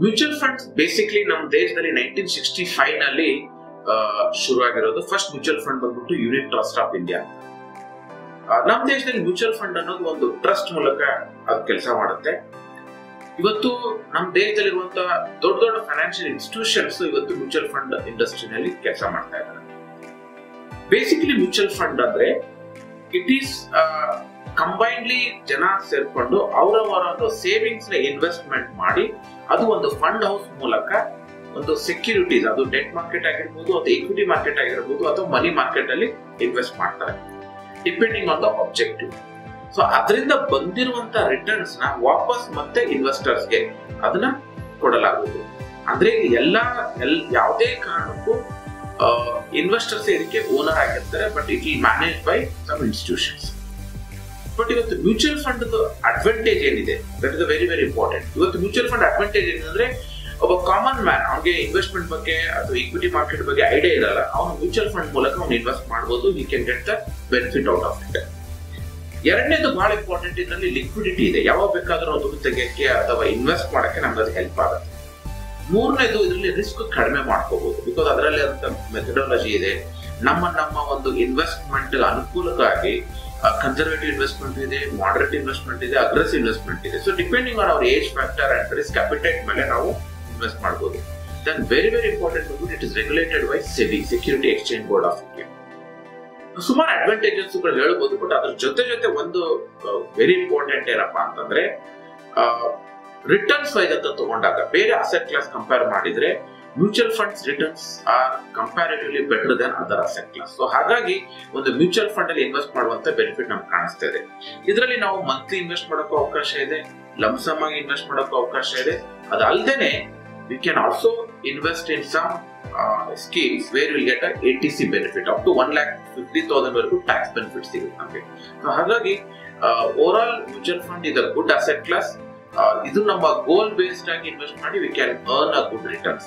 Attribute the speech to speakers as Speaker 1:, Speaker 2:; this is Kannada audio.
Speaker 1: ಮ್ಯೂಚುವಲ್ ಫಂಡ್ಸ್ ಬೇಸಿಕ್ಲಿ ನಮ್ಮ ದೇಶದಲ್ಲಿ 1965 ನಲ್ಲಿ ಶುರುವಾಗಿರೋದು. ಫಸ್ಟ್ ಮ್ಯೂಚುವಲ್ ಫಂಡ್ ಬಂದ್ಬಿಟ್ಟು ಯೂನಿಟ್ ಟ್ರಸ್ಟ್ ಆಫ್ ಇಂಡಿಯಾ. ನಮ್ಮ ದೇಶದಲ್ಲಿ ಮ್ಯೂಚುವಲ್ ಫಂಡ್ ಅನ್ನೋದು ಒಂದು ಟ್ರಸ್ಟ್ ಮೂಲಕ ಅದು ಕೆಲಸ ಮಾಡುತ್ತೆ. ಇವತ್ತು ನಮ್ಮ ದೇಶದಲ್ಲಿರುವಂತಹ ದೊಡ್ಡ ದೊಡ್ಡ ಫೈನಾನ್ಷಿಯಲ್ ಇನ್ಸ್ಟಿಟ್ಯೂಷನ್ಸ್ ಇವತ್ತು ಮ್ಯೂಚುವಲ್ ಫಂಡ್ ಇಂಡಸ್ಟ್ರಿನಲ್ಲಿ ಕೆಲಸ ಮಾಡ್ತಾ ಇದ್ದಾರೆ. ಬೇಸಿಕಲಿ ಮ್ಯೂಚುವಲ್ ಫಂಡ್ ಅಂದ್ರೆ ಇಟ್ ಈಸ್ ಕಂಬೈನ್ಲಿ ಜನ ಸೇರ್ಕೊಂಡು ಅವರವರ ಸೇವಿಂಗ್ಸ್ ನ ಇನ್ವೆಸ್ಟ್ಮೆಂಟ್ ಮಾಡಿ ಅದು ಒಂದು ಫಂಡ್ ಹೌಸ್ ಮೂಲಕ ಒಂದು ಸೆಕ್ಯೂರಿಟೀಸ್, ಅದು ಡೆಟ್ ಮಾರ್ಕೆಟ್ ಆಗಿರ್ಬೋದು ಅಥವಾ ಇಕ್ವಿಟಿ ಮಾರ್ಕೆಟ್ ಆಗಿರ್ಬೋದು ಅಥವಾ ಮನಿ ಮಾರ್ಕೆಟ್ ಅಲ್ಲಿ ಇನ್ವೆಸ್ಟ್ ಮಾಡ್ತಾರೆ depending on the objective. So ಅದರಿಂದ ಬಂದಿರುವಂತ ರಿಟರ್ನ್ಸ್ ನ ವಾಪಸ್ ಮತ್ತೆ ಇನ್ವೆಸ್ಟರ್ಸ್ಗೆ ಅದನ್ನ ಕೊಡಲಾಗುವುದು. ಅಂದ್ರೆ ಯಾವುದೇ ಕಾರಣಕ್ಕೂ ಇನ್ವೆಸ್ಟರ್ಸ್ ಇದಕ್ಕೆ ಓನರ್ ಆಗಿರ್ತಾರೆ, but it will manage by some institutions. But ಇವತ್ತು ಮ್ಯೂಚುವಲ್ ಫಂಡ್ ಅಡ್ವಾಂಟೇಜ್ ಏನಿದೆ, that is very very important. ಇವತ್ತು ಮ್ಯೂಚುವಲ್ ಫಂಡ್ ಅಡ್ವಾಂಟೇಜ್ ಏನಂದ್ರೆ ಒಬ್ಬ ಕಾಮನ್ ಮ್ಯಾನ್, ಅವ್ನಿಗೆ ಇನ್ವೆಸ್ಟ್ಮೆಂಟ್ ಬಗ್ಗೆ ಅಥವಾ ಇಕ್ವಿಟಿ ಮಾರ್ಕೆಟ್ ಬಗ್ಗೆ ಐಡಿಯಾ ಇರಲ್ಲ, ಅವನು ಮ್ಯೂಚುವಲ್ ಫಂಡ್ ಮೂಲಕ ಅವ್ನು ಇನ್ವೆಸ್ಟ್ ಮಾಡಬಹುದು. He can get the benefit out of it. ಎರಡನೇದು ಬಹಳ ಇಂಪಾರ್ಟೆಂಟ್, ಇದರಲ್ಲಿ ಲಿಕ್ವಿಡಿಟಿ ಇದೆ. ಯಾವಾಗ ಬೇಕಾದ್ರೂ ದುಡ್ಡು ತೆಗೆಯಕ್ಕೆ ಅಥವಾ ಇನ್ವೆಸ್ಟ್ ಮಾಡಕ್ಕೆ ನಮ್ಗೆ ಅದು ಹೆಲ್ಪ್ ಆಗುತ್ತೆ. ಮೂರನೇದು, ಇದರಲ್ಲಿ ರಿಸ್ಕ್ ಕಡಿಮೆ ಮಾಡ್ಕೋಬಹುದು, ಬಿಕಾಸ್ ಅದರಲ್ಲಿ ಮೆಥಡಾಲಜಿ ಇದೆ. ನಮ್ಮ ಒಂದು ಇನ್ವೆಸ್ಟ್ಮೆಂಟ್ ಅನುಕೂಲಕ್ಕಾಗಿ ಕನ್ಸರ್ವೇಟಿವ್ ಇನ್ವೆಸ್ಟ್ಮೆಂಟ್ ಇದೆ, ಮಾಡರೇಟ್ ಇನ್ವೆಸ್ಟ್ಮೆಂಟ್ ಇದೆ, ಅಗ್ರೆಸಿವ್ ಇನ್ವೆಸ್ಟ್ಮೆಂಟ್ ಇದೆ. So depending on our age factor and risk appetite ಮೇಲೆ ನಾವು ಇನ್ವೆಸ್ಟ್ ಮಾಡಬಹುದು. Then very very important, it is regulated by SEBI, securities exchange board of India. ಸುಮಾರು ಅಡ್ವಾಂಟೇಜಸ್ ಹೇಳ್ಬೋದು, ಬಟ್ ಅದ್ರ ಜೊತೆ ಒಂದು ವೆರಿ ಇಂಪಾರ್ಟೆಂಟ್ ಏನಪ್ಪಾ ಅಂತಂದ್ರೆ ರಿಟರ್ನ್ಸ್ ವೈಸ್ ಅಂತ ತಗೊಂಡಾಗ ಬೇರೆ ಅಸೆಟ್ ಕ್ಲಾಸ್ ಕಂಪೇರ್ ಮಾಡಿದ್ರೆ mutual funds returns are comparatively better than other asset class. So ಹಾಗಾಗಿ ಒಂದು ಮ್ಯೂಚುವಲ್ ಫಂಡ್ ಅಲ್ಲಿ ಇನ್ವೆಸ್ಟ್ ಮಾಡುವಂತ ಬೆನಿಫಿಟ್ ನಮ್ಗೆ ಕಾಣಿಸ್ತಾ ಇದೆ. ಇದರಲ್ಲಿ ನಾವು ಮಂತ್ಲಿ ಇನ್ವೆಸ್ಟ್ ಮಾಡೋಕ್ಕೂ ಅವಕಾಶ ಇದೆ, ಲಂಸಮ್ ಆಗಿ ಇನ್ವೆಸ್ಟ್ ಮಾಡೋಕ್ಕೂ ಅವಕಾಶ ಇದೆ. ಅದಲ್ಲದೆ we can also invest in some schemes where you will get a ATC benefit up to 1,50,000 ವರೆಗೂ ಟ್ಯಾಕ್ಸ್ ಬೆನಿಫಿಟ್ ಸಿಗುತ್ತೆ ನಮಗೆ. ಸೊ ಹಾಗಾಗಿ over all mutual fund is a good asset class. ಇದು ನಮ್ಮ ಗೋಲ್ ಬೇಸ್ಡ್ ಆಗಿ ಇನ್ವೆಸ್ಟ್ ಮಾಡಿ we can earn a good returns.